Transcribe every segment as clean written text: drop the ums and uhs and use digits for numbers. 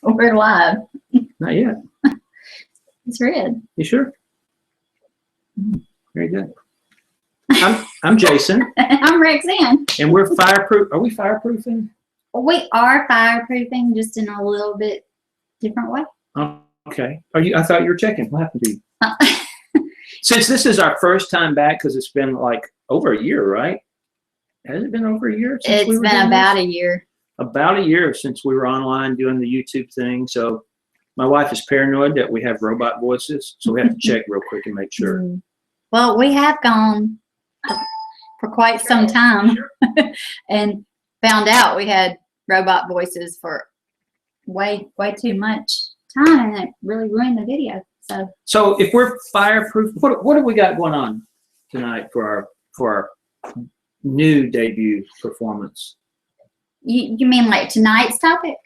We're live. Not yet. It's red. You sure? Very good. I'm Jason. I'm Rexanne. And we're fireproof. Are we fireproofing? We are fireproofing, just in a little bit different way. Okay. I thought you were checking. What happened to you? Since this is our first time back, because it's been like over a year, right? Has it been over a year? It's been about a year. About a year since we were online doing the YouTube thing. So my wife is paranoid that we have robot voices. So we have to check real quick and make sure. Well, we have gone for quite some time and found out we had robot voices for way too much time, and it really ruined the video. So if we're fireproof, what have we got going on tonight for our new debut performance? You mean like tonight's topic?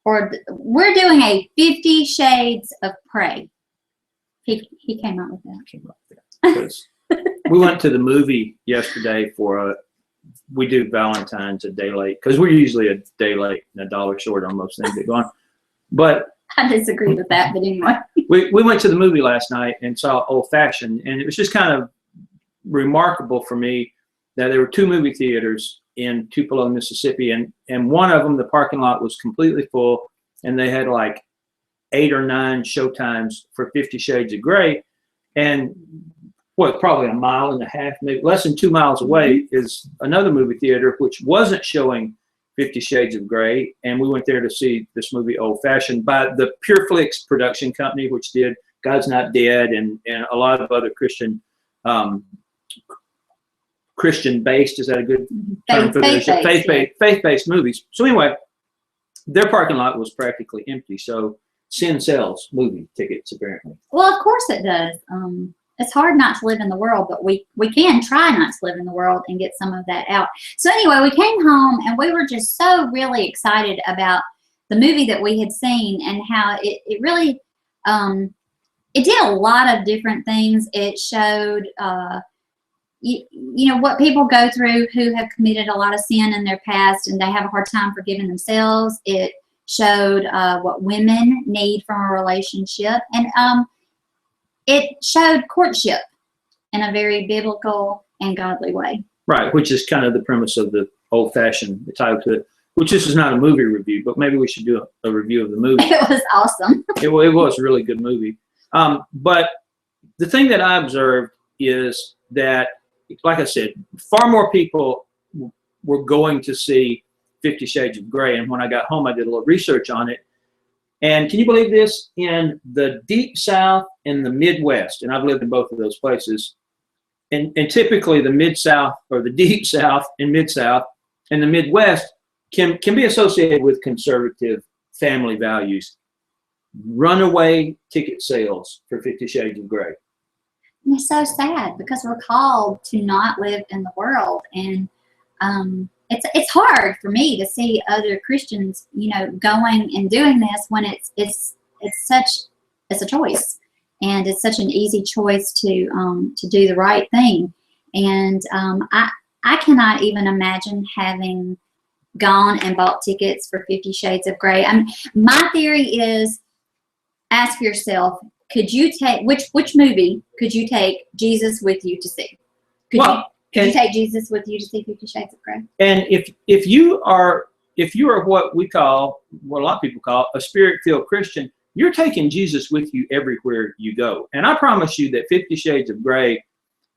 Or we're doing a 50 Shades of Prey. He came up with that. We went to the movie yesterday we do Valentine's a day late, because we're usually a day late and a dollar short on most things that go on. But I disagree with that, but anyway. We went to the movie last night and saw Old Fashioned, and it was just kind of remarkable for me that there were two movie theaters in Tupelo, Mississippi, and one of them, the parking lot was completely full, and they had like 8 or 9 showtimes for 50 Shades of Grey. And probably a mile and a half, maybe less than 2 miles away, is another movie theater which wasn't showing 50 Shades of Grey, and we went there to see this movie Old Fashioned by the Pureflix production company, which did God's Not Dead and a lot of other Christian-based, is that a good term for this? Faith-based movies. So anyway, their parking lot was practically empty. So sin sells movie tickets, apparently. Well, of course it does. It's hard not to live in the world, but we can try not to live in the world and get some of that out. So anyway, we came home and we were just so really excited about the movie that we had seen, and how it really, it did a lot of different things. It showed, you know, what people go through who have committed a lot of sin in their past and they have a hard time forgiving themselves. It showed what women need from a relationship, and it showed courtship in a very biblical and godly way. Right, which is kind of the premise of the Old Fashioned, the title to it, which this is not a movie review, but maybe we should do a review of the movie. It was awesome. It was a really good movie. But the thing that I observed is that, like I said, far more people were going to see 50 Shades of Grey. And when I got home, I did a little research on it. And can you believe this? In the Deep South and the Midwest, and I've lived in both of those places, and typically the Mid-South, or the Deep South and Mid-South, and the Midwest can be associated with conservative family values. Runaway ticket sales for 50 Shades of Grey. And it's so sad, because we're called to not live in the world, and it's hard for me to see other Christians, you know, going and doing this when it's a choice, and it's such an easy choice to do the right thing. And I cannot even imagine having gone and bought tickets for 50 Shades of Grey. My theory is, ask yourself, could you take which movie could you take Jesus with you to see? Could you take Jesus with you to see 50 Shades of Grey? And if you are what a lot of people call a spirit-filled Christian, you're taking Jesus with you everywhere you go. And I promise you that 50 Shades of Grey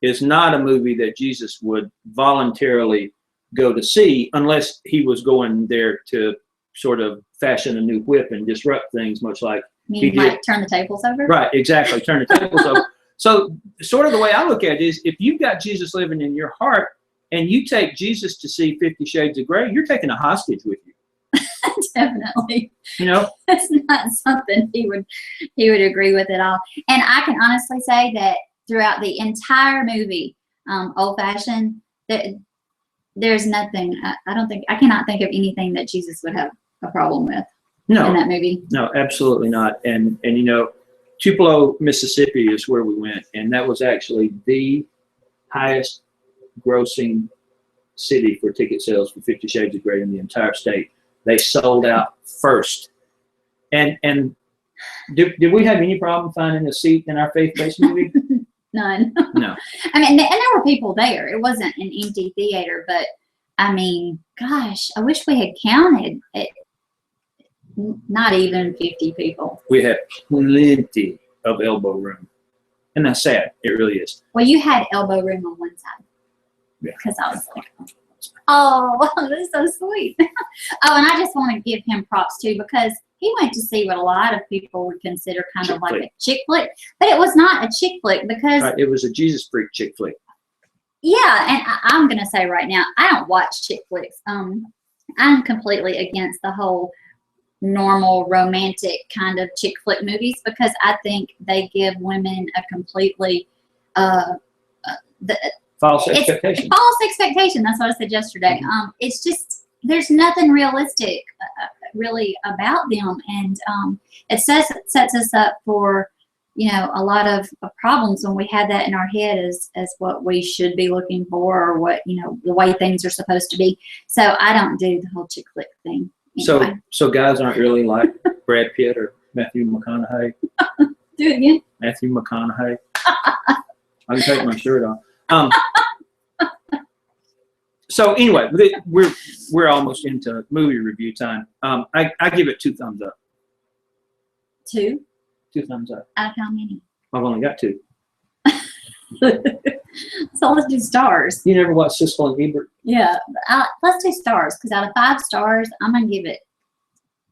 is not a movie that Jesus would voluntarily go to see unless he was going there to sort of fashion a new whip and disrupt things, much like he might turn the tables over. Right, exactly, turn the tables over. So sort of the way I look at it is, if you've got Jesus living in your heart and you take Jesus to see 50 Shades of Grey, you're taking a hostage with you. Definitely. You know? That's not something he would agree with at all. And I can honestly say that throughout the entire movie, Old Fashioned, there's nothing, I cannot think of anything that Jesus would have a problem with in that movie. No, absolutely not. And you know, Tupelo, Mississippi is where we went, and that was actually the highest grossing city for ticket sales for 50 Shades of Grey in the entire state. They sold out first. And did we have any problem finding a seat in our faith-based movie? None. No. I mean, and there were people there. It wasn't an empty theater, but I mean, gosh, I wish we had counted it. Not even 50 people. We had plenty of elbow room. And that's sad. It really is. Well, you had elbow room on one side. Yeah. Because I was like, oh, that's so sweet. Oh, and I just want to give him props too, because he went to see what a lot of people would consider kind of like a chick flick, but it was not a chick flick because it was a Jesus freak chick flick. Yeah, and I'm gonna say right now, I don't watch chick flicks. I'm completely against the whole normal romantic kind of chick flick movies because I think they give women a completely false expectation. False expectation. That's what I said yesterday. It's just there's nothing realistic really about them, and it sets us up for a lot of problems when we have that in our head as what we should be looking for or what the way things are supposed to be. So I don't do the whole chick flick thing. Anyway. So guys aren't really like Brad Pitt or Matthew McConaughey. Do it again. Matthew McConaughey. I can take my shirt off. So anyway, we're almost into movie review time. I give it 2 thumbs up. 2? 2 thumbs up. Out of how many? I've only got 2. So let's do stars. You never watched Siskel and Ebert? Yeah, let's do stars because out of 5 stars, I'm gonna give it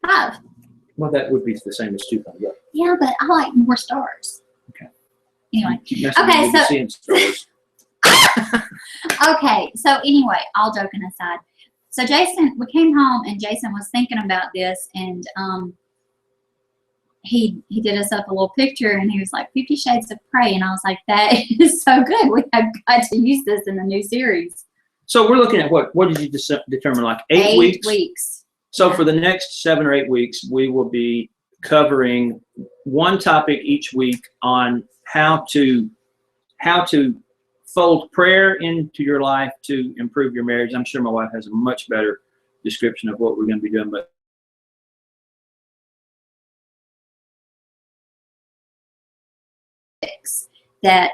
5. Well, that would be the same as 2 thumbs up. Yeah, but I like more stars. Okay. Anyway, okay, so okay, so anyway, all joking aside, so Jason, we came home and Jason was thinking about this, and he did us up a little picture, and he was like 50 Shades of Prey, and I was like, that is so good. We have got to use this in the new series. So we're looking at what did you determine, like 8 weeks? 8 weeks. So for the next 7 or 8 weeks, we will be covering one topic each week on how to fold prayer into your life to improve your marriage. I'm sure my wife has a much better description of what we're going to be doing, but that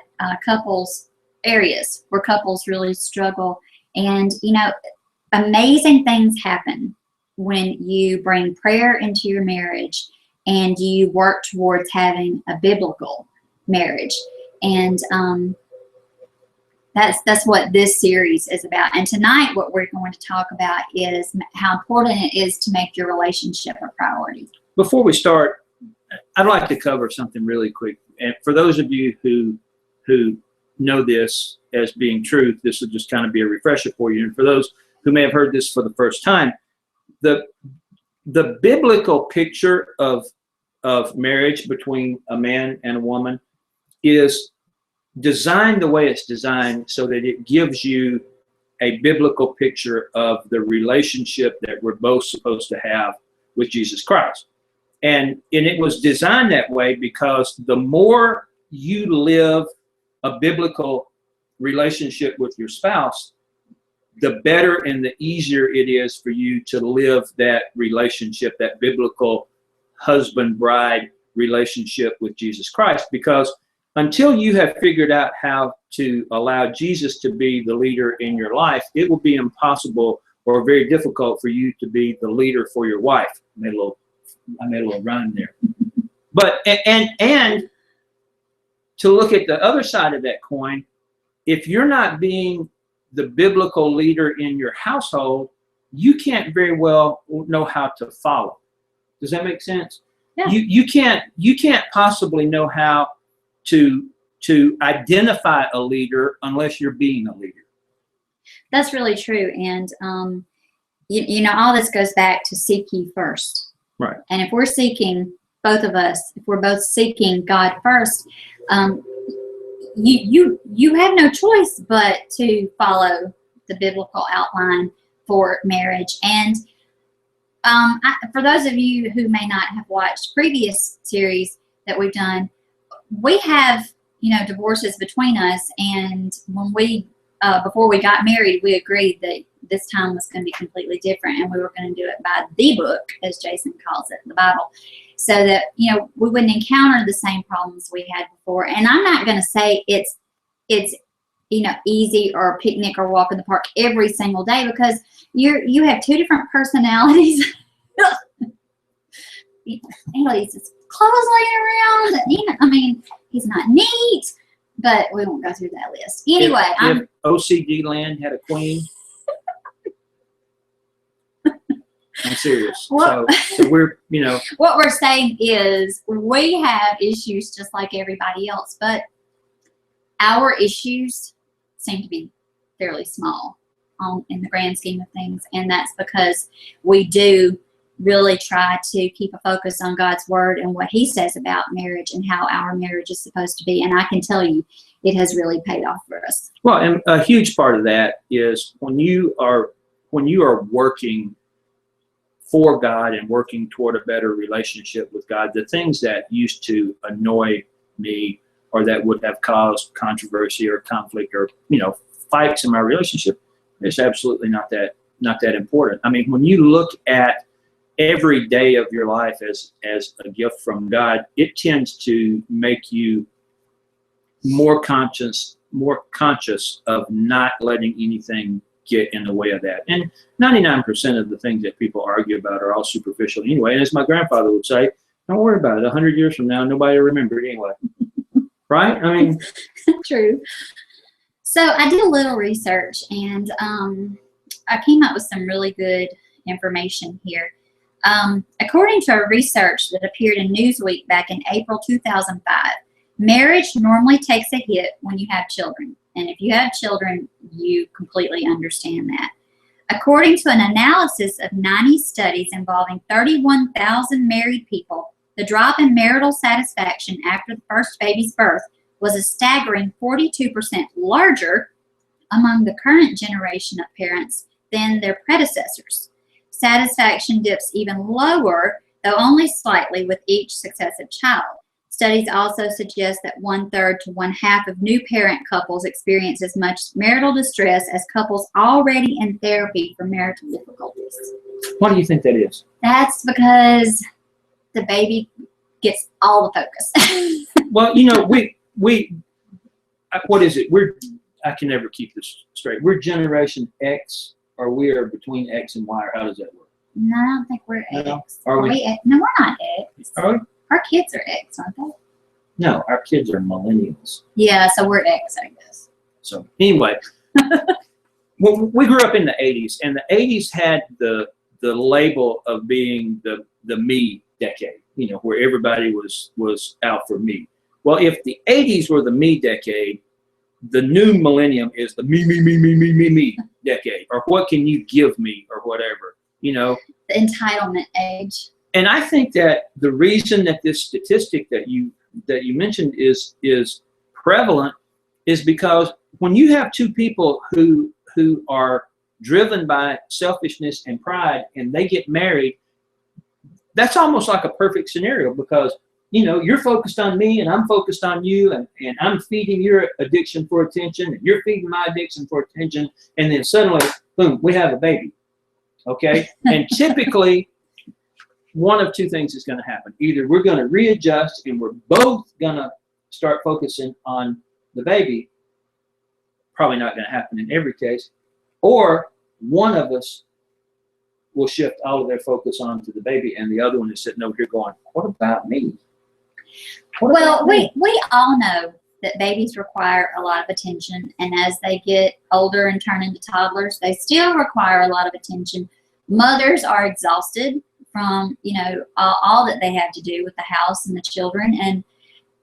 areas where couples really struggle. And, amazing things happen when you bring prayer into your marriage and you work towards having a biblical marriage. And that's what this series is about. And tonight what we're going to talk about is how important it is to make your relationship a priority. Before we start, I'd like to cover something really quick. And for those of you who know this as being truth, this will just kind of be a refresher for you. And for those who may have heard this for the first time, the biblical picture of marriage between a man and a woman is designed the way it's designed so that it gives you a biblical picture of the relationship that we're both supposed to have with Jesus Christ. And it was designed that way because the more you live a biblical relationship with your spouse, the better and the easier it is for you to live that relationship, that biblical husband-bride relationship with Jesus Christ. Because until you have figured out how to allow Jesus to be the leader in your life, it will be impossible or very difficult for you to be the leader for your wife. I made a little rhyme there. But and to look at the other side of that coin, if you're not being the biblical leader in your household, you can't very well know how to follow. Does that make sense? Yeah. You can't possibly know how to identify a leader unless you're being a leader. That's really true. And all this goes back to seek ye first. Right. And if we're seeking, both of us, if we're both seeking God first, you have no choice but to follow the biblical outline for marriage. And for those of you who may not have watched previous series that we've done, we have divorces between us, and when we before we got married, we agreed that this time was going to be completely different, and we were going to do it by the book, as Jason calls it, the Bible. so that, you know, we wouldn't encounter the same problems we had before. And I'm not going to say it's, you know, easy or a picnic or walk in the park every single day, because you have two different personalities. He's just clothes laying around. And, you know, I mean, he's not neat, but we won't go through that list. Anyway, if OCD land had a queen, I'm serious. So we're, you know. What we're saying is we have issues just like everybody else, but our issues seem to be fairly small in the grand scheme of things. And that's because we do really try to keep a focus on God's word and what he says about marriage and how our marriage is supposed to be. And I can tell you, it has really paid off for us. Well, and a huge part of that is when you are working for God and working toward a better relationship with God, the things that used to annoy me or that would have caused controversy or conflict or, you know, fights in my relationship, it's absolutely not that important. I mean, when you look at every day of your life as a gift from God, it tends to make you more conscious of not letting anything get in the way of that. And 99% of the things that people argue about are all superficial anyway. And as my grandfather would say, don't worry about it. 100 years from now, nobody will remember it anyway. Right? I mean, true. So I did a little research, and I came up with some really good information here. According to a research that appeared in Newsweek back in April 2005, marriage normally takes a hit when you have children. And if you have children, you completely understand that. According to an analysis of 90 studies involving 31,000 married people, the drop in marital satisfaction after the first baby's birth was a staggering 42% larger among the current generation of parents than their predecessors. Satisfaction dips even lower, though only slightly, with each successive child. Studies also suggest that 1/3 to 1/2 of new parent couples experience as much marital distress as couples already in therapy for marital difficulties. Why do you think that is? That's because the baby gets all the focus. Well, you know, we what is it? I can never keep this straight. We're Generation X, or we are between X and Y, or how does that work? No, I don't think we're No. X. Are we? No, we're not X. Are we? Our kids are X, aren't they? No, our kids are millennials. Yeah, so we're X, I guess. So anyway, well, we grew up in the 80s, and the 80s had the label of being the me decade, you know, where everybody was out for me. Well, if the 80s were the me decade, the new millennium is the me decade, or what can you give me, or whatever, you know. The entitlement age. And I think that the reason that this statistic that you mentioned is prevalent is because when you have two people who are driven by selfishness and pride and they get married, that's almost like a perfect scenario, because, you know, you're focused on me and I'm focused on you, and I'm feeding your addiction for attention and you're feeding my addiction for attention, and then suddenly, boom, we have a baby. Okay? And typically, one of two things is going to happen. Either we're going to readjust and we're both going to start focusing on the baby. Probably not going to happen in every case. Or one of us will shift all of their focus onto the baby, and the other one is sitting over here going, what about me? Well, we all know that babies require a lot of attention, and as they get older and turn into toddlers, they still require a lot of attention. Mothers are exhausted from, you know, all that they have to do with the house and the children, and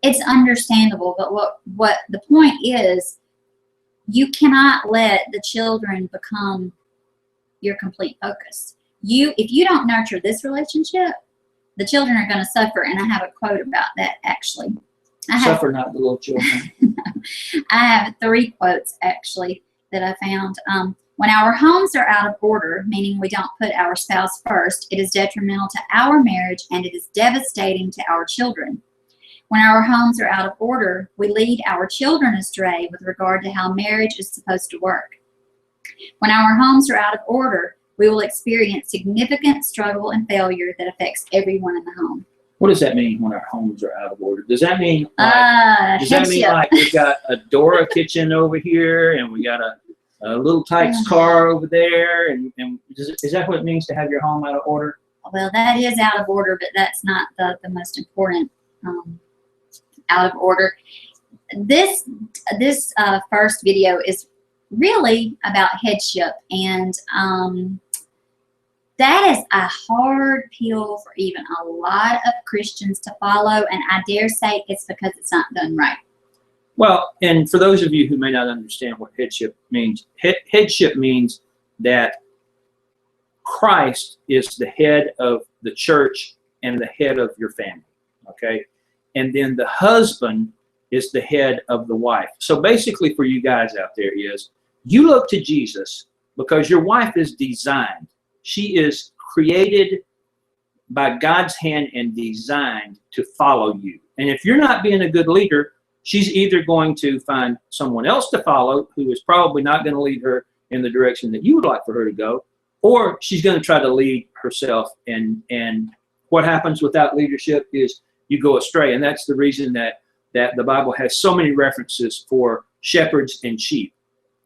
it's understandable. But what the point is, you cannot let the children become your complete focus. If you don't nurture this relationship, the children are going to suffer. And I have a quote about that, actually. Suffer not the little children. I have 3 quotes, actually, that I found. When our homes are out of order, meaning we don't put our spouse first, it is detrimental to our marriage and it is devastating to our children. When our homes are out of order, we lead our children astray with regard to how marriage is supposed to work. When our homes are out of order, we will experience significant struggle and failure that affects everyone in the home. What does that mean when our homes are out of order? Does that mean Headship. like we've got a Dora kitchen over here and we got a little Tykes car over there? And is that what it means to have your home out of order? Well, that is out of order, but that's not the most important out of order. This first video is really about headship, and that is a hard pill for even a lot of Christians to follow, and I dare say it's because it's not done right. Well, and for those of you who may not understand what headship means, headship means that Christ is the head of the church and the head of your family, okay? And then the husband is the head of the wife. So basically for you guys out there is, you look to Jesus because your wife is designed. She is created by God's hand and designed to follow you. And if you're not being a good leader, she's either going to find someone else to follow who is probably not going to lead her in the direction that you would like for her to go, or she's going to try to lead herself. And what happens without leadership is you go astray. And that's the reason that the Bible has so many references for shepherds and sheep.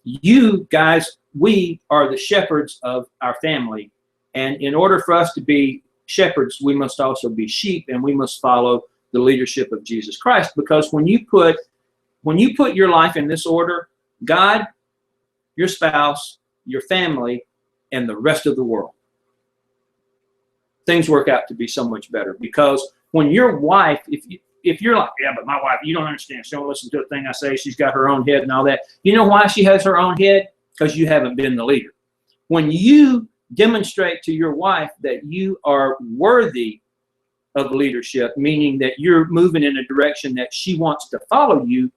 You guys, we are the shepherds of our family. And in order for us to be shepherds, we must also be sheep, and we must follow the leadership of Jesus Christ. Because when you put your life in this order, God, your spouse, your family, and the rest of the world, things work out to be so much better. Because when your wife, if you're like, yeah, but my wife, you don't understand, she don't listen to a thing I say, she's got her own head and all that. You know why she has her own head? Because you haven't been the leader. When you demonstrate to your wife that you are worthy of leadership, meaning that you're moving in a direction that she wants to follow you,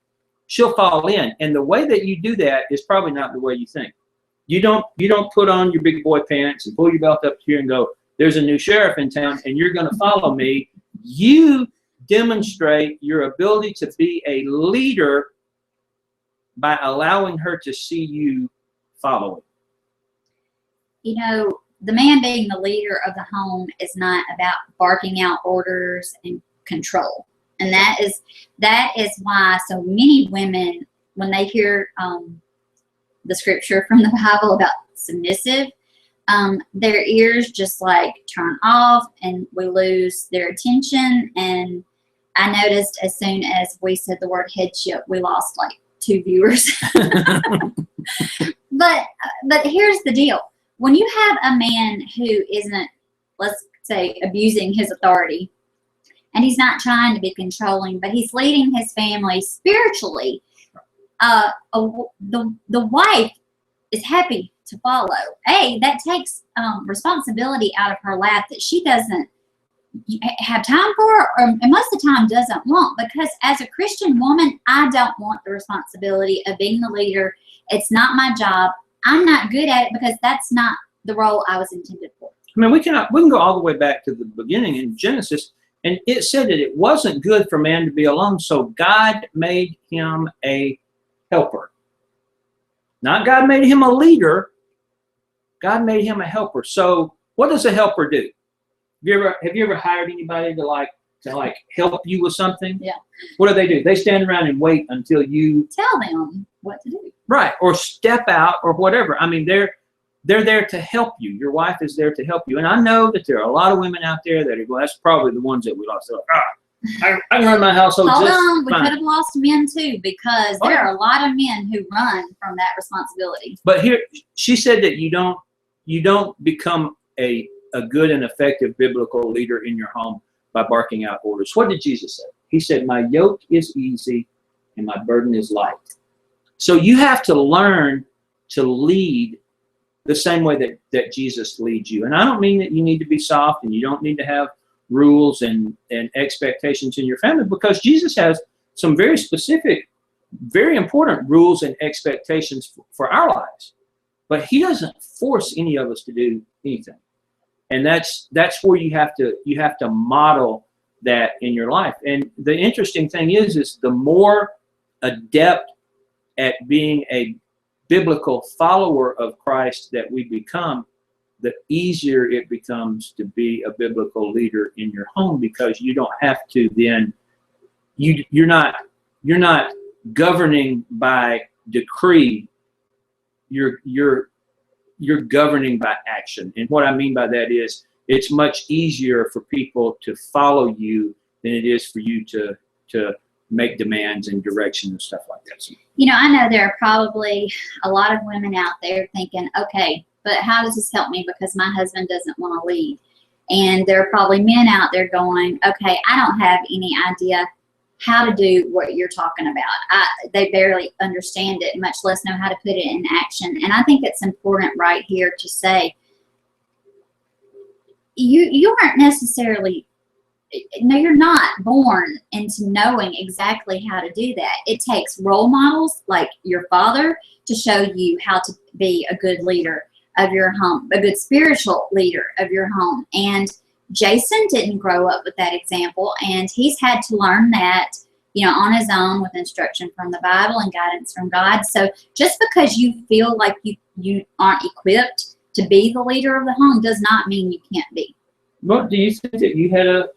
she'll fall in. And the way that you do that is probably not the way you think. You don't put on your big boy pants and pull your belt up here and go, there's a new sheriff in town and you're going to follow me. You demonstrate your ability to be a leader by allowing her to see you following. You know, the man being the leader of the home is not about barking out orders and control. And that is why so many women, when they hear the scripture from the Bible about submissive, their ears just like turn off and we lose their attention. And I noticed as soon as we said the word headship, we lost like 2 viewers. But here's the deal. When you have a man who isn't, let's say, abusing his authority, and he's not trying to be controlling, but he's leading his family spiritually, the wife is happy to follow. That takes responsibility out of her lap that she doesn't have time for, and most of the time doesn't want, because as a Christian woman, I don't want the responsibility of being the leader. It's not my job. I'm not good at it because that's not the role I was intended for. I mean, we can go all the way back to the beginning in Genesis, and it said that it wasn't good for man to be alone, so God made him a helper. Not God made him a leader. God made him a helper. So what does a helper do? Have you ever hired anybody to help you with something? Yeah. What do? They stand around and wait until you tell them what to do. Right, or step out or whatever. I mean, they're there to help you. Your wife is there to help you. And I know that there are a lot of women out there that are, well, that's probably the ones that we lost. So, I can run my household Hold just on, we fine. could have lost men too, because there are a lot of men who run from that responsibility. But here, she said that you don't become a good and effective biblical leader in your home by barking out orders. What did Jesus say? He said, my yoke is easy and my burden is light. So you have to learn to lead the same way that Jesus leads you. And I don't mean that you need to be soft and you don't need to have rules and expectations in your family, because Jesus has some very specific, very important rules and expectations for our lives. But he doesn't force any of us to do anything. And that's where you have to model that in your life. And the interesting thing is the more adept at being a biblical follower of Christ that we become, the easier it becomes to be a biblical leader in your home, because you don't have to then, you're not governing by decree. You're governing by action. And what I mean by that is, it's much easier for people to follow you than it is for you to make demands and direction and stuff like that. So, you know, I know there are probably a lot of women out there thinking, okay, but how does this help me, because my husband doesn't want to lead? And there are probably men out there going, okay, I don't have any idea how to do what you're talking about. They barely understand it, much less know how to put it in action. And I think it's important right here to say, you aren't necessarily, no, you're not born into knowing exactly how to do that. It takes role models like your father to show you how to be a good leader of your home, a good spiritual leader of your home. And Jason didn't grow up with that example, and he's had to learn that, you know, on his own with instruction from the Bible and guidance from God. So just because you feel like you aren't equipped to be the leader of the home does not mean you can't be. Well, do you think that you had a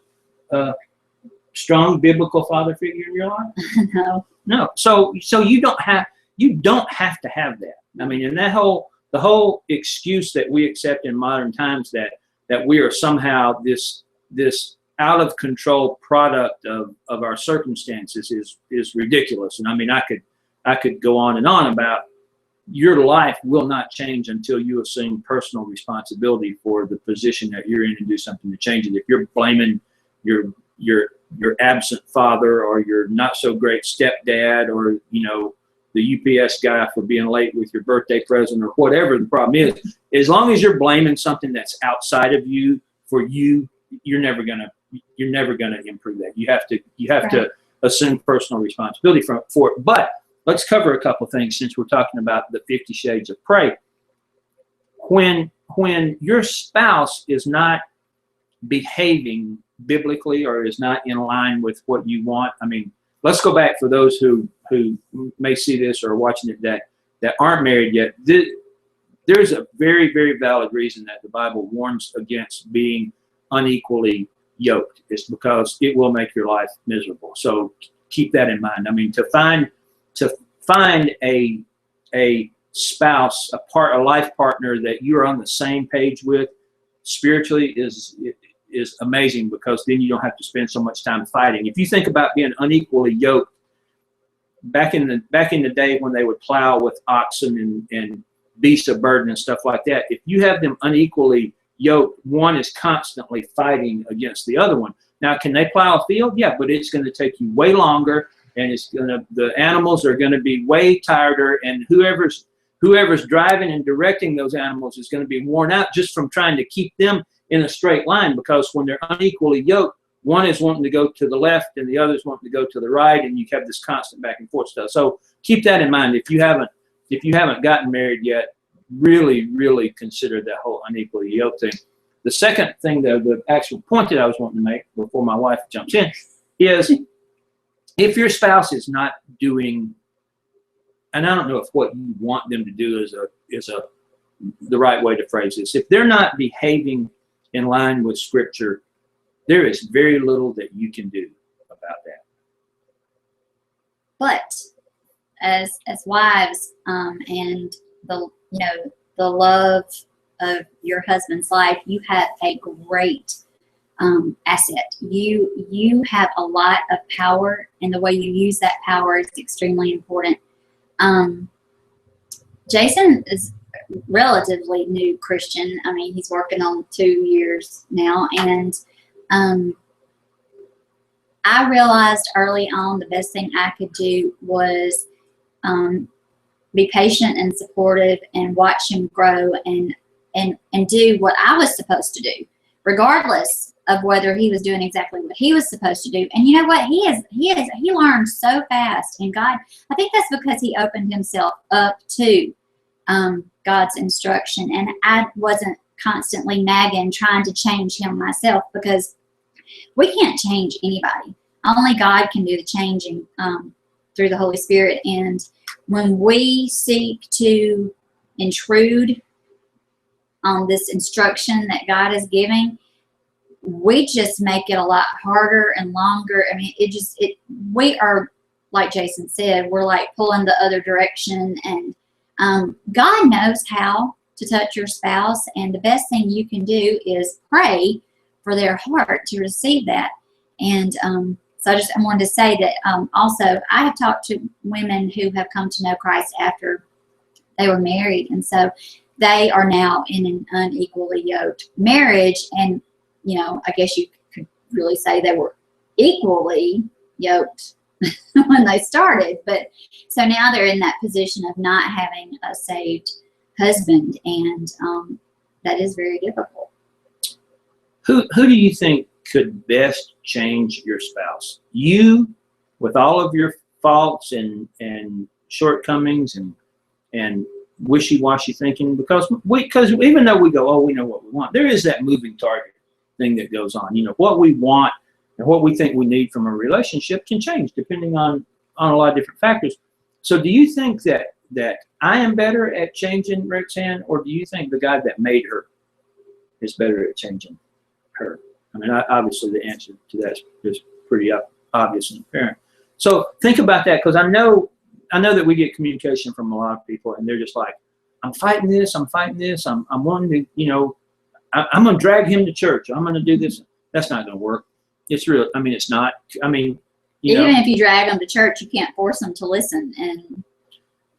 strong biblical father figure in your life? No. So you don't have to have that. I mean, and the whole excuse that we accept in modern times that we are somehow this out of control product of our circumstances is ridiculous. And I mean, I could go on and on about, your life will not change until you assume personal responsibility for the position that you're in and do something to change it. If you're blaming your absent father, or your not so great stepdad, or, you know, the UPS guy for being late with your birthday present, or whatever the problem is, as long as you're blaming something that's outside of you for you, you're never gonna improve that. You have to assume personal responsibility for it. But let's cover a couple things, since we're talking about the 50 Shades of Prey. When your spouse is not behaving biblically, or is not in line with what you want, I mean, let's go back for those who may see this or are watching it that aren't married yet. There's a very, very valid reason that the Bible warns against being unequally yoked. It's because it will make your life miserable. So keep that in mind. I mean, to find a spouse, a life partner that you're on the same page with spiritually is amazing, because then you don't have to spend so much time fighting. If you think about being unequally yoked, back in the day when they would plow with oxen and beasts of burden and stuff like that, if you have them unequally yoked, one is constantly fighting against the other one. Now, can they plow a field? Yeah, but it's going to take you way longer, and the animals are going to be way tireder, and whoever's driving and directing those animals is going to be worn out just from trying to keep them in a straight line, because when they're unequally yoked, one is wanting to go to the left and the other is wanting to go to the right, and you have this constant back and forth stuff. So keep that in mind. If you haven't gotten married yet, really, really consider that whole unequally yoked thing. The second thing, though, the actual point that I was wanting to make before my wife jumps in, is if your spouse is not doing, and I don't know if what you want them to do is the right way to phrase this. If they're not behaving in line with Scripture, there is very little that you can do about that. But as wives, and the love of your husband's life, you have a great asset. You have a lot of power, and the way you use that power is extremely important. Jason is relatively new Christian. I mean, he's working on 2 years now, and I realized early on the best thing I could do was be patient and supportive and watch him grow and do what I was supposed to do, regardless of whether he was doing exactly what he was supposed to do. And you know what? He learned so fast. And God, I think that's because he opened himself up to God's instruction. And I wasn't constantly nagging, trying to change him myself, because we can't change anybody. Only God can do the changing through the Holy Spirit. And when we seek to intrude on this instruction that God is giving, we just make it a lot harder and longer. I mean, we are, like Jason said, we're like pulling the other direction. And God knows how to touch your spouse. And the best thing you can do is pray for their heart to receive that. And so I wanted to say that also I have talked to women who have come to know Christ after they were married. And so they are now in an unequally yoked marriage. And I guess you could really say they were equally yoked when they started. But so now they're in that position of not having a saved husband, and that is very difficult. Who do you think could best change your spouse? You, with all of your faults and shortcomings and wishy-washy thinking, because even though we go, oh, we know what we want, there is that moving target thing that goes on. What we want and what we think we need from a relationship can change depending on a lot of different factors. So do you think that I am better at changing Rexanne, or do you think the guy that made her is better at changing her? I mean, obviously the answer to that is pretty obvious and apparent. So think about that, because I know that we get communication from a lot of people, and they're just like, I'm fighting this, I'm wanting to, I'm going to drag him to church. I'm going to do this. That's not going to work. It's real. I mean, it's not. I mean, even if you drag them to church, you can't force them to listen.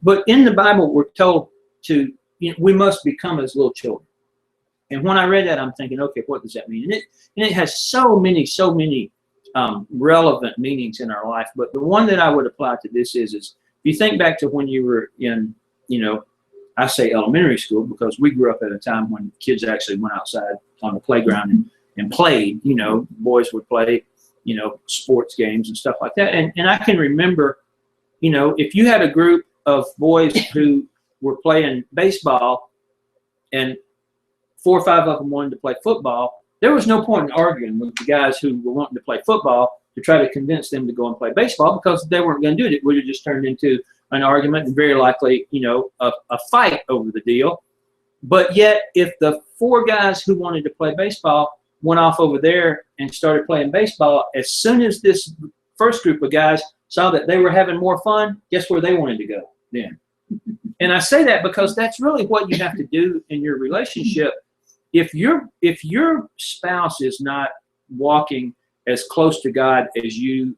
But in the Bible, we're told to, we must become as little children. And when I read that, I'm thinking, okay, what does that mean? And it has so many relevant meanings in our life. But the one that I would apply to this is if you think back to when you were in, I say elementary school, because we grew up at a time when kids actually went outside on the playground and played. Boys would play, sports games and stuff like that. And I can remember, if you had a group of boys who were playing baseball and 4 or 5 of them wanted to play football, there was no point in arguing with the guys who were wanting to play football to try to convince them to go and play baseball, because they weren't going to do it. It would have just turned into an argument and very likely, a fight over the deal. But yet, if the 4 guys who wanted to play baseball went off over there and started playing baseball, as soon as this first group of guys saw that they were having more fun, guess where they wanted to go then? And I say that because that's really what you have to do in your relationship. If your spouse is not walking as close to God as you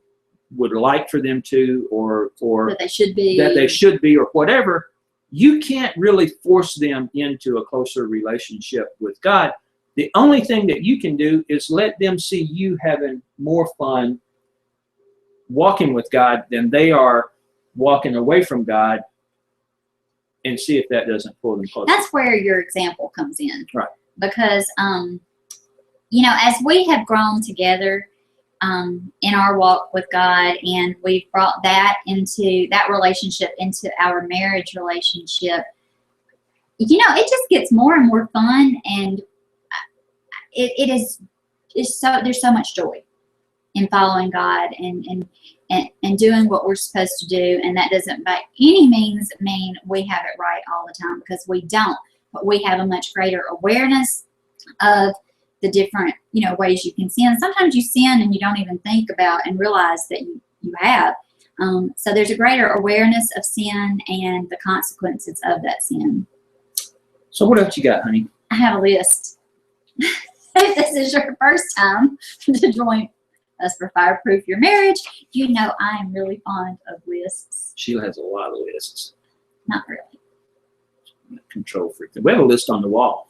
would like for them to, or that they should be, or whatever, you can't really force them into a closer relationship with God. The only thing that you can do is let them see you having more fun walking with God than they are walking away from God, and see if that doesn't pull them closer. That's where your example comes in. Right. Because, as we have grown together in our walk with God, and we've brought that relationship into our marriage relationship, it just gets more and more fun, and there's so much joy in following God and doing what we're supposed to do. And that doesn't by any means mean we have it right all the time, because we don't. But we have a much greater awareness of the different, ways you can sin. Sometimes you sin and you don't even think about and realize that you have. So there's a greater awareness of sin and the consequences of that sin. So what else you got, honey? I have a list. If this is your first time to join us for Fireproof Your Marriage, I am really fond of lists. Sheila has a lot of lists. Not really. Control freak. We have a list on the wall.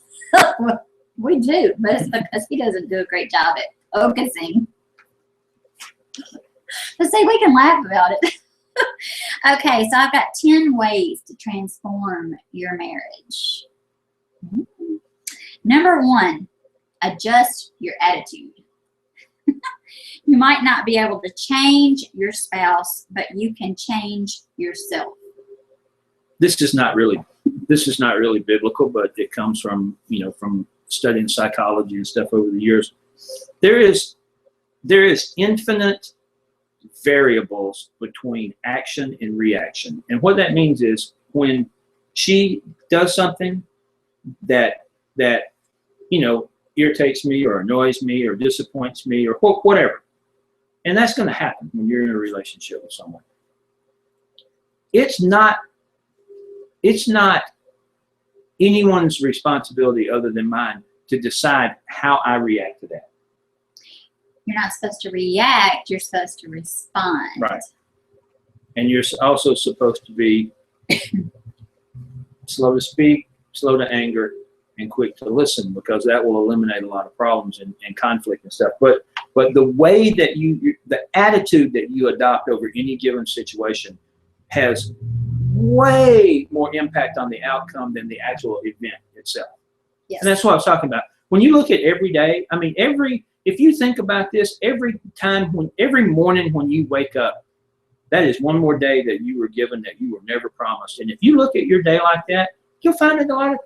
We do, but it's because he doesn't do a great job at focusing. But see, we can laugh about it. Okay, so I've got 10 ways to transform your marriage. Number 1, adjust your attitude. You might not be able to change your spouse, but you can change yourself. This is not really biblical, but it comes from studying psychology and stuff over the years. There is infinite variables between action and reaction. And what that means is when she does something that that, irritates me or annoys me or disappoints me or whatever. And that's going to happen when you're in a relationship with someone. It's not anyone's responsibility other than mine to decide how I react to that. You're not supposed to react, you're supposed to respond. Right. And you're also supposed to be slow to speak, slow to anger, and quick to listen, because that will eliminate a lot of problems and conflict and stuff. But the way that the attitude that you adopt over any given situation has way more impact on the outcome than the actual event itself. Yes. And that's what I was talking about. When you look at every day, if you think about this, every morning when you wake up, that is one more day that you were given that you were never promised. And if you look at your day like that, you'll find that a lot of,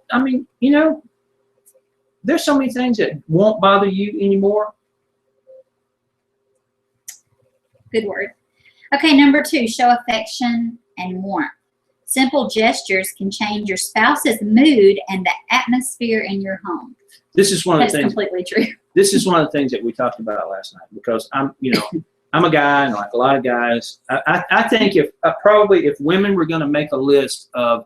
there's so many things that won't bother you anymore. Good word. Okay, number 2, show affection and warmth. Simple gestures can change your spouse's mood and the atmosphere in your home. This is one of the things. That's completely true. This is one of the things that we talked about last night, because I'm a guy, and like a lot of guys, I think if women were going to make a list of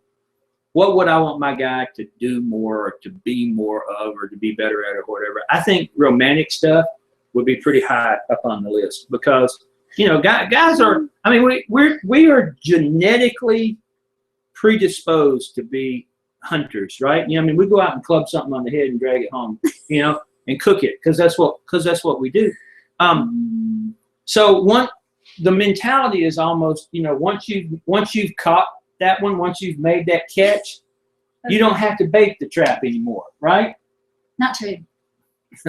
what would I want my guy to do more, or to be more of, or to be better at, or whatever, I think romantic stuff would be pretty high up on the list, because guys are. We are genetically predisposed to be hunters, right? We go out and club something on the head and drag it home, and cook it, because that's what we do. So the mentality is almost, once you've caught that one, once you've made that catch, you don't have to bait the trap anymore, right? Not true.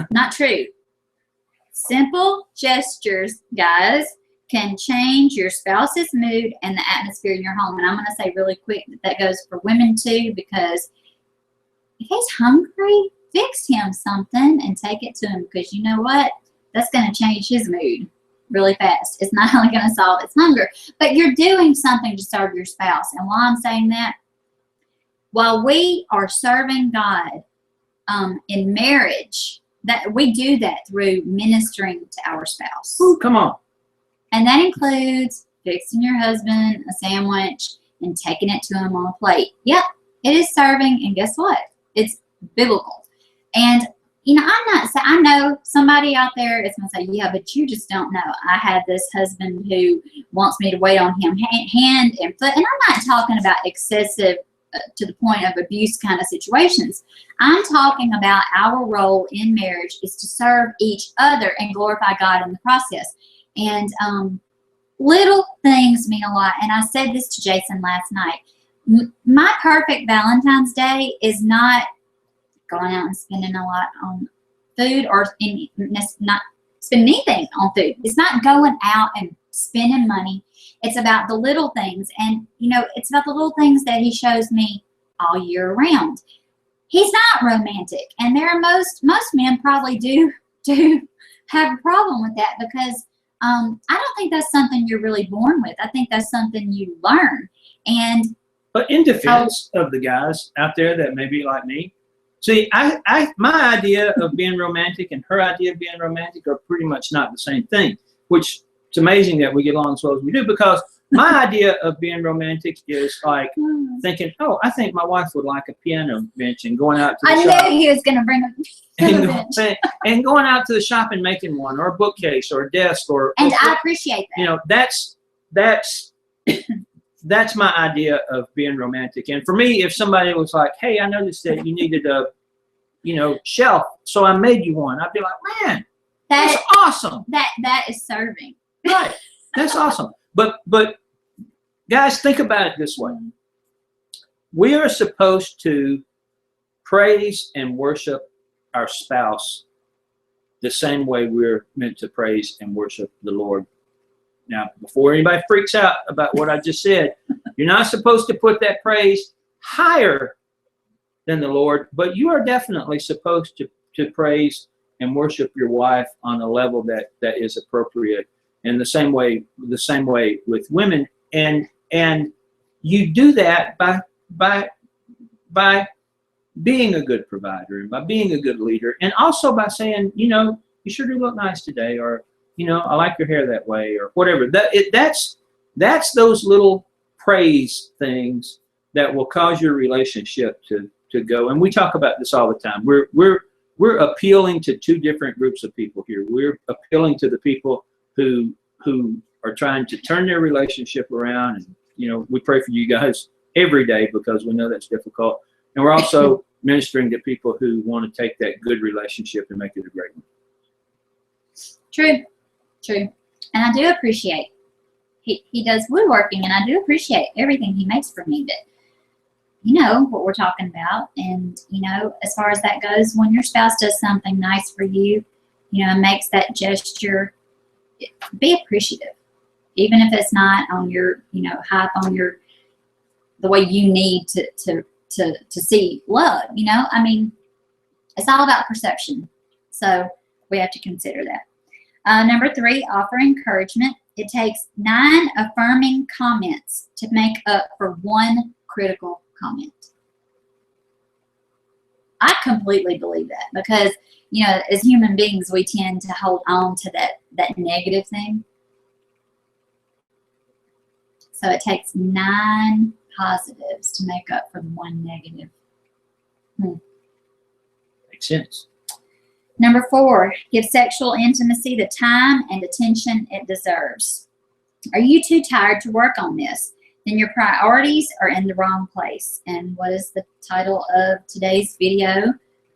Not true. Simple gestures, guys, can change your spouse's mood and the atmosphere in your home. And I'm going to say really quick that goes for women too, because if he's hungry, fix him something and take it to him, because you know what? That's going to change his mood really fast. It's not only going to solve its hunger, but you're doing something to serve your spouse. And while I'm saying that, while we are serving God in marriage, that we do that through ministering to our spouse. Ooh, come on. And that includes fixing your husband a sandwich and taking it to him on a plate. Yep, it is serving, and guess what? It's biblical. And I know somebody out there is going to say, yeah, but you just don't know. I have this husband who wants me to wait on him hand and foot. And I'm not talking about excessive to the point of abuse kind of situations. I'm talking about our role in marriage is to serve each other and glorify God in the process. And little things mean a lot. And I said this to Jason last night. My perfect Valentine's Day is not going out and spending a lot on food, or not spending anything on food. It's not going out and spending money. It's about the little things. And, it's about the little things that he shows me all year round. He's not romantic. And there are most men probably do have a problem with that, because I don't think that's something you're really born with. I think that's something you learn. But in defense of the guys out there that may be like me, see, my idea of being romantic and her idea of being romantic are pretty much not the same thing, which it's amazing that we get along as well as we do, because my idea of being romantic is like thinking, oh, I think my wife would like a piano bench, and going out to the shop. I knew he was going to bring a piano bench. And going out to the shop and making one, or a bookcase, or a desk, And I appreciate that. That's my idea of being romantic. And for me, if somebody was like, hey, I noticed that you needed a, shelf, so I made you one, I'd be like, man, that's awesome. That is serving. Right. That's awesome. But guys, think about it this way. We are supposed to praise and worship our spouse the same way we're meant to praise and worship the Lord. Now, before anybody freaks out about what I just said, you're not supposed to put that praise higher than the Lord, but you are definitely supposed to praise and worship your wife on a level that is appropriate. And the same way with women, and you do that by being a good provider and by being a good leader, and also by saying, you know, you sure do look nice today, or, you know, I like your hair that way, or whatever. That's those little praise things that will cause your relationship to go. And we talk about this all the time. We're appealing to two different groups of people here. We're appealing to the people who are trying to turn their relationship around, and, you know, we pray for you guys every day because we know that's difficult. And we're also ministering to people who want to take that good relationship and make it a great one. True. And I do appreciate he does woodworking, and I do appreciate everything he makes for me. But you know what we're talking about, and you know, as far as that goes, when your spouse does something nice for you, you know, and makes that gesture, be appreciative, even if it's not on your, you know, hype on your the way you need to see love. You know, I mean, it's all about perception, so we have to consider that. Number 3, offer encouragement. It takes 9 affirming comments to make up for 1 critical comment. I completely believe that, because, you know, as human beings, we tend to hold on to that negative thing. So it takes 9 positives to make up for the 1 negative. Makes sense. Number 4, give sexual intimacy the time and attention it deserves. Are you too tired to work on this? Then your priorities are in the wrong place. And what is the title of today's video?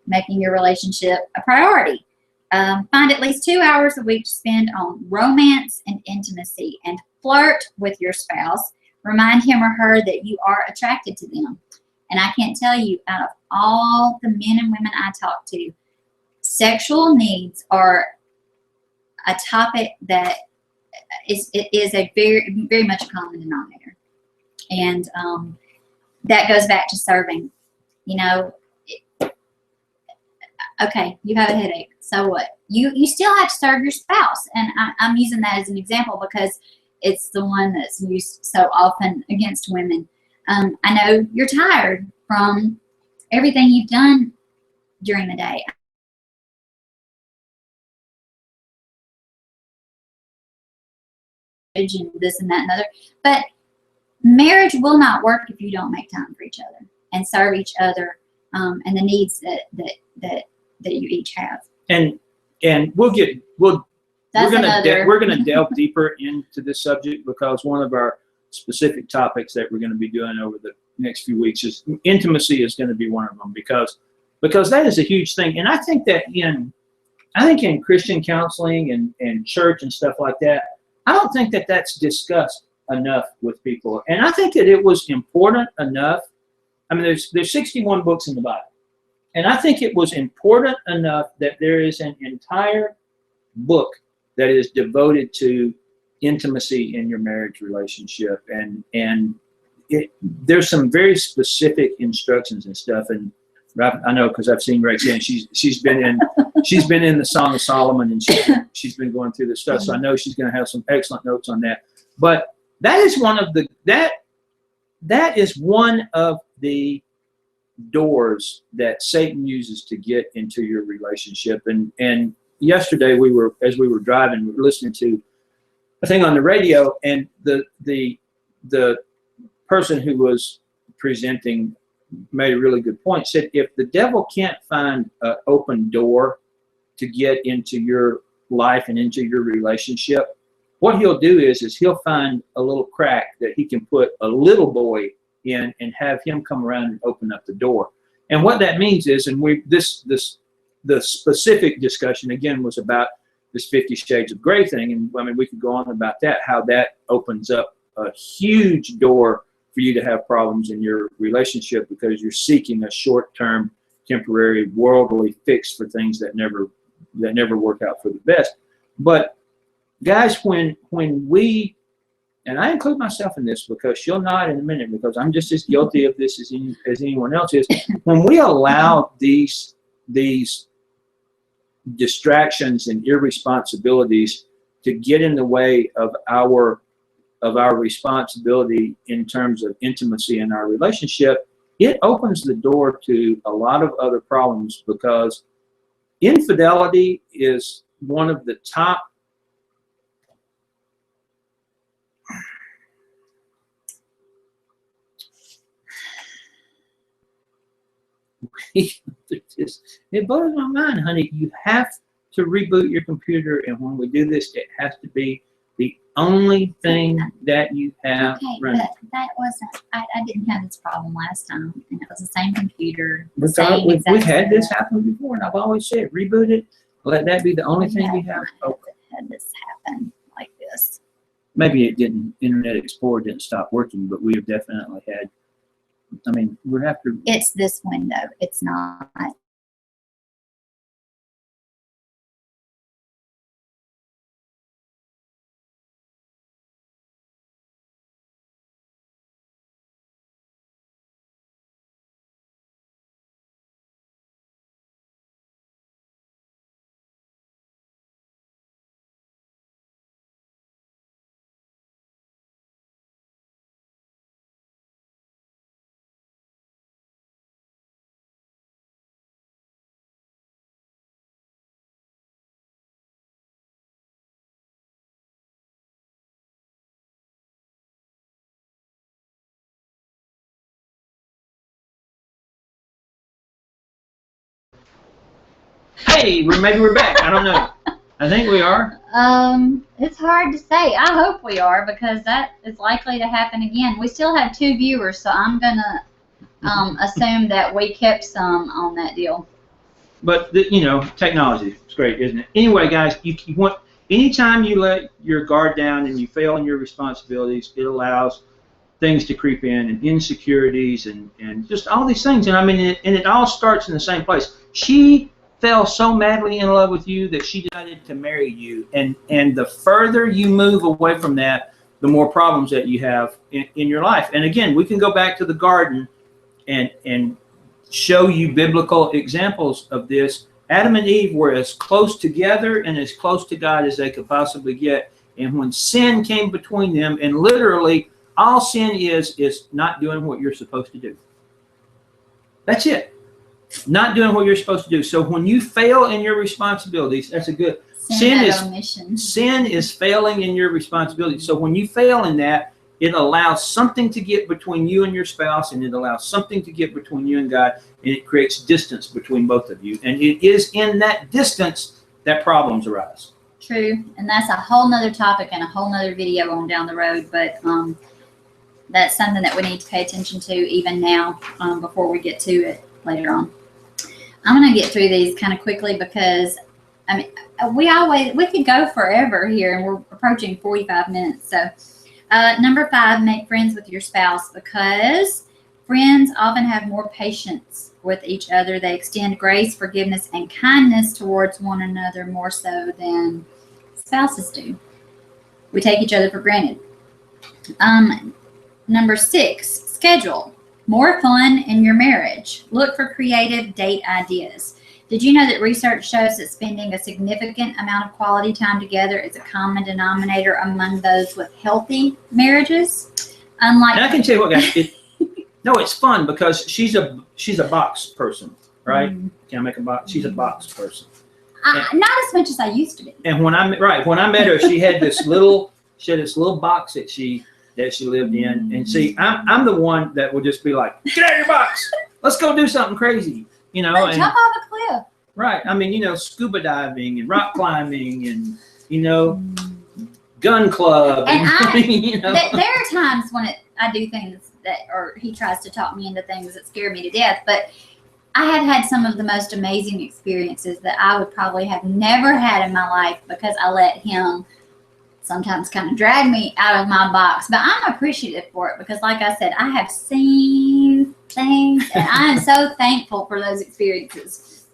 Making your relationship a priority. Find at least 2 hours a week to spend on romance and intimacy, and flirt with your spouse. Remind him or her that you are attracted to them. And I can't tell you, out of all the men and women I talk to, sexual needs are a topic that is a very, very much a common denominator. And that goes back to serving. You know, okay, you have a headache, so what? You still have to serve your spouse. And I'm using that as an example because it's the one that's used so often against women. I know you're tired from everything you've done during the day. And this and that and other, but marriage will not work if you don't make time for each other and serve each other, and the needs that you each have. And we're gonna delve deeper into this subject, because one of our specific topics that we're going to be doing over the next few weeks is intimacy is going to be one of them, because that is a huge thing. And I think that in Christian counseling and church and stuff like that, I don't think that that's discussed enough with people. And I think that it was important enough. I mean, there's 61 books in the Bible. And I think it was important enough that there is an entire book that is devoted to intimacy in your marriage relationship. And there's some very specific instructions and stuff. And I know, because I've seen Rexanne. She's been in the Song of Solomon, and she's been going through this stuff. So I know she's going to have some excellent notes on that. But that is one of the doors that Satan uses to get into your relationship. And yesterday as we were driving, we were listening to a thing on the radio, and the person who was presenting made a really good point. Said, if the devil can't find an open door to get into your life and into your relationship, what he'll do is he'll find a little crack that he can put a little boy in and have him come around and open up the door. And what that means is, and the specific discussion again was about this 50 Shades of Grey thing, and I mean, we could go on about that, how that opens up a huge door for you to have problems in your relationship, because you're seeking a short-term, temporary, worldly fix for things that never work out for the best. But guys, when we, and I include myself in this, because she'll nod in a minute, because I'm just as guilty of this as anyone else is, when we allow these distractions and irresponsibilities to get in the way of our responsibility in terms of intimacy in our relationship, it opens the door to a lot of other problems, because infidelity is one of the top it blows my mind, honey. You have to reboot your computer, and when we do this, it has to be the only thing that you have running. But that wasn't, I didn't have this problem last time, and it was the same computer. We've had this happen before, and I've always said, reboot it, let that be the only thing we have. Had this happen like this. Maybe it didn't, Internet Explorer didn't stop working, but we have definitely had, I mean, we have to. It's this window. It's not. Hey, maybe we're back. I don't know. I think we are. It's hard to say. I hope we are, because that is likely to happen again. We still have 2 viewers, so I'm gonna assume that we kept some on that deal. But technology is great, isn't it? Anyway, guys, you want, anytime you let your guard down and you fail in your responsibilities, it allows things to creep in, and insecurities, and just all these things. And I mean, it all starts in the same place. She fell so madly in love with you that she decided to marry you, and the further you move away from that, the more problems that you have in your life. And again, we can go back to the garden and show you biblical examples of this. Adam and Eve were as close together and as close to God as they could possibly get, and when sin came between them, and literally all sin is not doing what you're supposed to do. That's it. Not doing what you're supposed to do. So when you fail in your responsibilities, that's a good sin is failing in your responsibilities. So when you fail in that, it allows something to get between you and your spouse, and it allows something to get between you and God, and it creates distance between both of you. And it is in that distance that problems arise. True, and that's a whole nother topic and a whole nother video on down the road, but that's something that we need to pay attention to even now, before we get to it later on. I'm going to get through these kind of quickly, because I mean, we could go forever here, and we're approaching 45 minutes. So number 5, make friends with your spouse, because friends often have more patience with each other. They extend grace, forgiveness, and kindness towards one another more so than spouses do. We take each other for granted. Number 6, schedule more fun in your marriage. Look for creative date ideas. Did you know that research shows that spending a significant amount of quality time together is a common denominator among those with healthy marriages? Unlike, and I can tell you what, guys, it's fun, because she's a box person, right? Can I make a box? She's a box person. Not as much as I used to be. And when I met her, she had this little box that she lived in. And see, I'm the one that would just be like, get out of your box, let's go do something crazy, and jump off a cliff. Right. I mean, scuba diving and rock climbing and gun club. And there are times when I do things or he tries to talk me into things that scare me to death, but I have had some of the most amazing experiences that I would probably have never had in my life, because I let him sometimes kind of drag me out of my box. But I'm appreciative for it, because like I said, I have seen things, and I am so thankful for those experiences.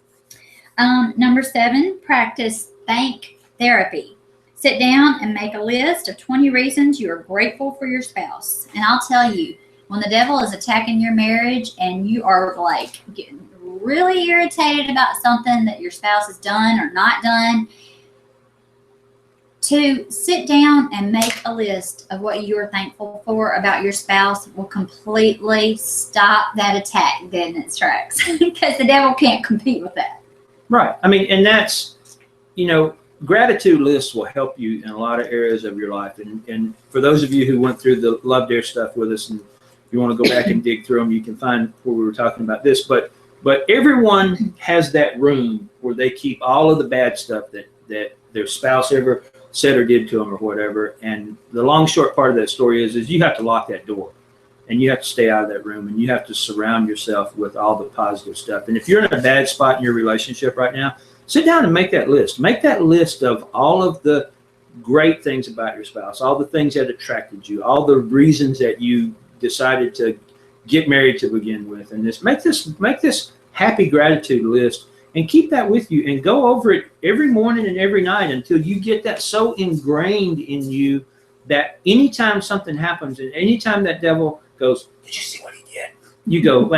Number 7, practice thank therapy. Sit down and make a list of 20 reasons you are grateful for your spouse. And I'll tell you, when the devil is attacking your marriage and you are like getting really irritated about something that your spouse has done or not done, to sit down and make a list of what you are thankful for about your spouse will completely stop that attack dead in its tracks because the devil can't compete with that. Right. I mean, and that's, you know, gratitude lists will help you in a lot of areas of your life. And for those of you who went through the Love Dare stuff with us, and if you want to go back and dig through them, you can find where we were talking about this. But everyone has that room where they keep all of the bad stuff that their spouse ever said or did to them or whatever. And the long, short part of that story is you have to lock that door. And you have to stay out of that room, and you have to surround yourself with all the positive stuff. And if you're in a bad spot in your relationship right now, sit down and make that list. Make that list of all of the great things about your spouse, all the things that attracted you, all the reasons that you decided to get married to begin with. And make this happy gratitude list, and keep that with you, and go over it every morning and every night until you get that so ingrained in you that anytime something happens and anytime that devil goes, "Did you see what he did?" You go,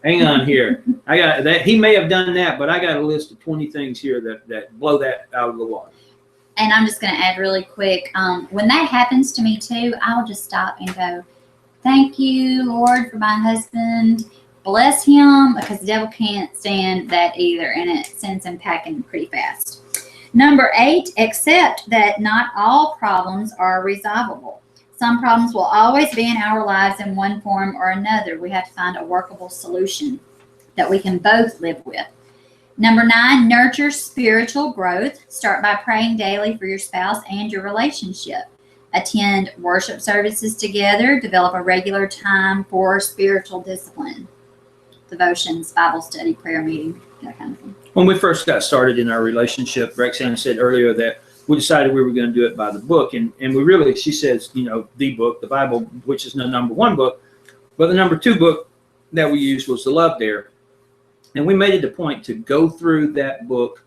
hang on here. I got that. He may have done that, but I got a list of 20 things here that blow that out of the water. And I'm just going to add really quick. When that happens to me too, I'll just stop and go, "Thank you, Lord, for my husband. Bless him," because the devil can't stand that either, and it sends him packing pretty fast. Number 8, accept that not all problems are resolvable. Some problems will always be in our lives in one form or another. We have to find a workable solution that we can both live with. Number 9, nurture spiritual growth. Start by praying daily for your spouse and your relationship. Attend worship services together. Develop a regular time for spiritual discipline. Devotions, Bible study, prayer meeting, that kind of thing. When we first got started in our relationship, Rexanne said earlier that we decided we were going to do it by the book. And we really, she says, you know, the book, the Bible, which is the number 1 book. But the number 2 book that we used was the Love Dare. And we made it a point to go through that book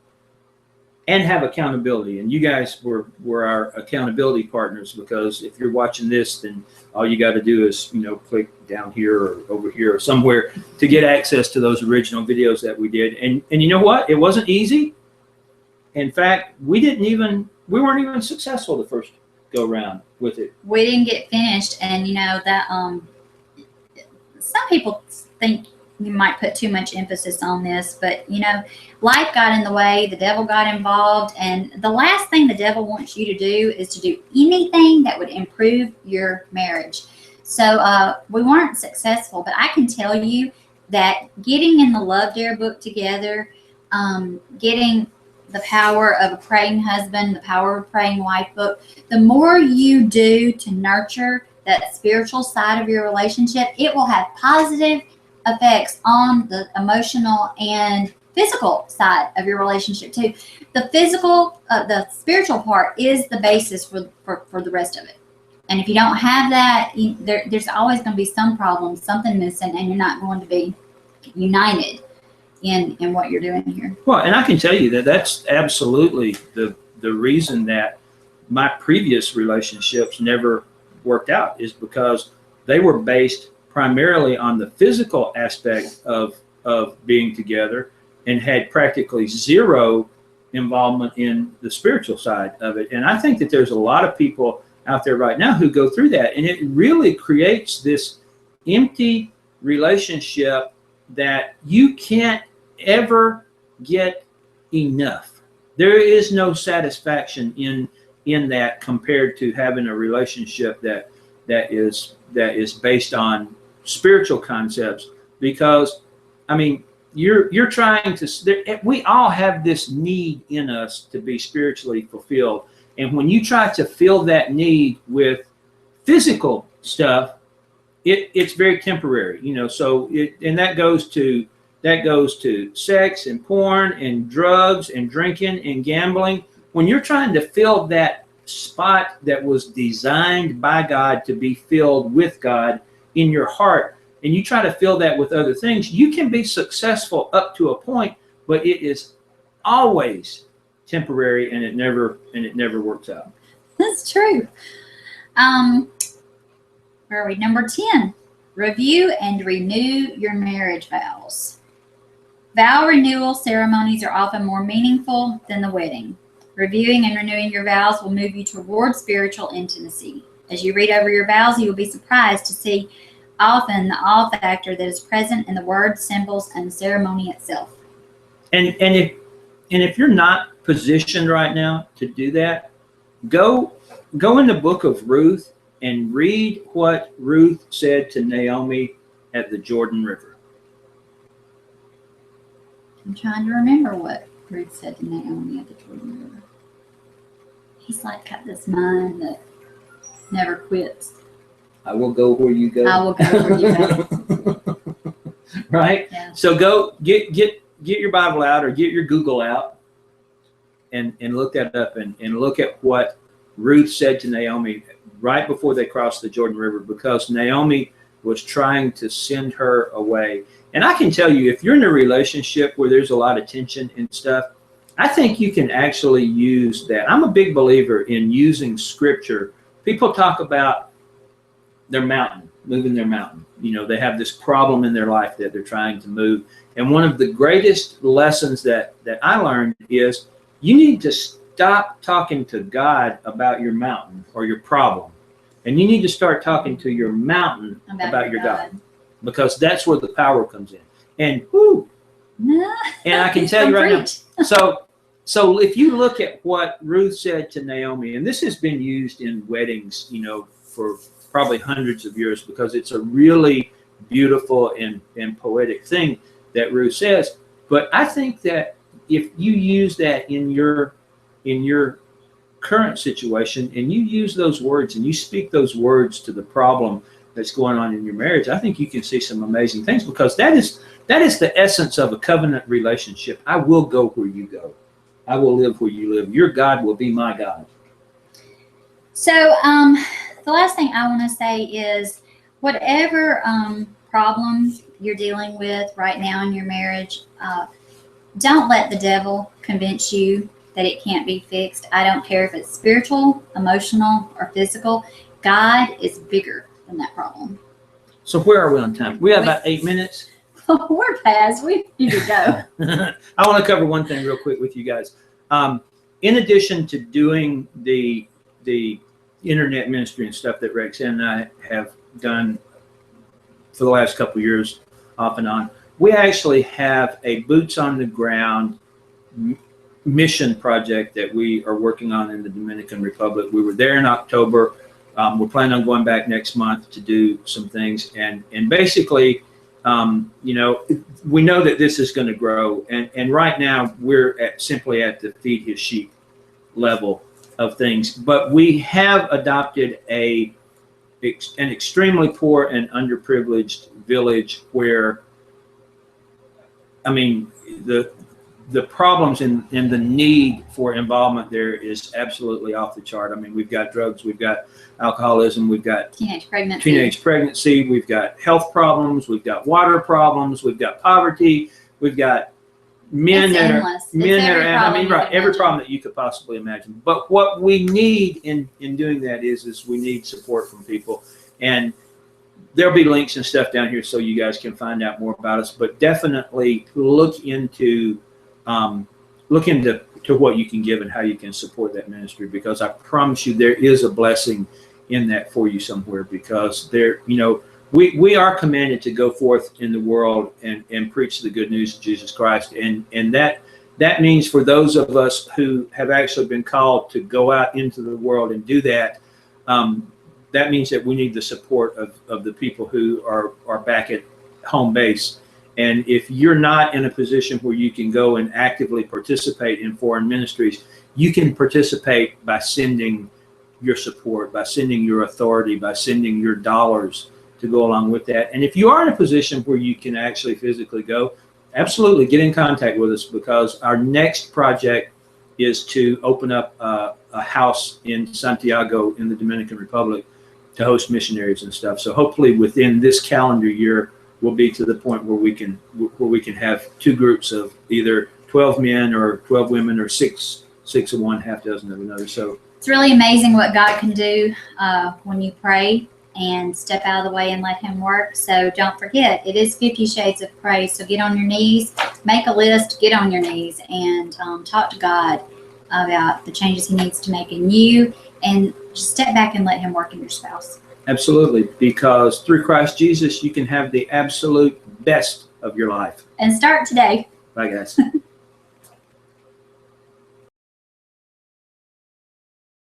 and have accountability. And you guys were our accountability partners, because if you're watching this, then all you got to do is, you know, click down here or over here or somewhere to get access to those original videos that we did. And you know what? It wasn't easy. In fact, we weren't even successful the first go round with it. We didn't get finished, and you know that some people think you might put too much emphasis on this, but you know, life got in the way, the devil got involved, and the last thing the devil wants you to do is to do anything that would improve your marriage. So we weren't successful, but I can tell you that getting in the Love Dare book together, getting the Power of a Praying Husband, the Power of a Praying Wife book, the more you do to nurture that spiritual side of your relationship, it will have positive effects on the emotional and physical side of your relationship too. The physical, the spiritual part is the basis for the rest of it. And if you don't have that, there's always going to be some problem, something missing, and you're not going to be united in what you're doing here. Well, and I can tell you that that's absolutely the reason that my previous relationships never worked out, is because they were based primarily on the physical aspect of being together and had practically zero involvement in the spiritual side of it. And I think that there's a lot of people out there right now who go through that, and it really creates this empty relationship that you can't ever get enough. There is no satisfaction in that compared to having a relationship that is based on spiritual concepts. Because I mean, you're trying to, we all have this need in us to be spiritually fulfilled, and when you try to fill that need with physical stuff, it's very temporary, you know. So that goes to sex and porn and drugs and drinking and gambling. When you're trying to fill that spot that was designed by God to be filled with God in your heart, and you try to fill that with other things, you can be successful up to a point, but it is always temporary, and it never works out. That's true. Where are we? Number 10, review and renew your marriage vows. Vow renewal ceremonies are often more meaningful than the wedding. Reviewing and renewing your vows will move you toward spiritual intimacy. As you read over your vows, you will be surprised to see often the awe factor that is present in the words, symbols, and the ceremony itself. And if you're not positioned right now to do that, go in the book of Ruth and read what Ruth said to Naomi at the Jordan River. I'm trying to remember what Ruth said to Naomi at the Jordan River. He's like got this mind that never quits. I will go where you go. I will go where you go. Right? Yeah. So go get your Bible out or get your Google out and look that up and look at what Ruth said to Naomi right before they crossed the Jordan River, because Naomi was trying to send her away. And I can tell you, if you're in a relationship where there's a lot of tension and stuff, I think you can actually use that. I'm a big believer in using scripture. People talk about their mountain, moving their mountain. You know, they have this problem in their life that they're trying to move. And one of the greatest lessons that I learned is you need to stop talking to God about your mountain or your problem. And you need to start talking to your mountain about your God. Because that's where the power comes in. And and I can tell you right now. So if you look at what Ruth said to Naomi, and this has been used in weddings, you know, for probably hundreds of years, because it's a really beautiful and poetic thing that Ruth says. But I think that if you use that in your current situation and you use those words and you speak those words to the problem that's going on in your marriage, I think you can see some amazing things, because that is the essence of a covenant relationship. I will go where you go. I will live where you live. Your God will be my God. So the last thing I want to say is whatever problem you're dealing with right now in your marriage, don't let the devil convince you that it can't be fixed. I don't care if it's spiritual, emotional, or physical. God is bigger than that problem. So where are we on time? We have about 8 minutes. We're past. We need to go. I want to cover one thing real quick with you guys. In addition to doing the internet ministry and stuff that Rexanne and I have done for the last couple of years, off and on, we actually have a boots on the ground mission project that we are working on in the Dominican Republic. We were there in October. We're planning on going back next month to do some things, and basically, you know, we know that this is going to grow, and right now we're simply at the feed his sheep level of things. But we have adopted an extremely poor and underprivileged village where, I mean, the problems and the need for involvement there is absolutely off the chart. I mean, we've got drugs, we've got alcoholism, we've got teenage pregnancy, we've got health problems, we've got water problems, we've got poverty, we've got men that are every problem that you could possibly imagine. But what we need in doing that is we need support from people, and there'll be links and stuff down here so you guys can find out more about us. But definitely look into what you can give and how you can support that ministry, because I promise you there is a blessing in that for you somewhere, because there, you know, we are commanded to go forth in the world and preach the good news of Jesus Christ, and that means for those of us who have actually been called to go out into the world and do that, that means that we need the support of the people who are back at home base. And if you're not in a position where you can go and actively participate in foreign ministries, you can participate by sending your support, by sending your authority, by sending your dollars to go along with that. And if you are in a position where you can actually physically go, absolutely get in contact with us, because our next project is to open up a house in Santiago in the Dominican Republic to host missionaries and stuff. So hopefully within this calendar year, we'll be to the point where we can have two groups of either 12 men or 12 women, or six of one, half dozen of another. So it's really amazing what God can do when you pray and step out of the way and let him work. So don't forget, it is 50 Shades of Praise. So get on your knees, make a list, get on your knees, and talk to God. about the changes he needs to make in you, and just step back and let him work in your spouse. Absolutely, because through Christ Jesus, you can have the absolute best of your life. And start today. Bye, guys.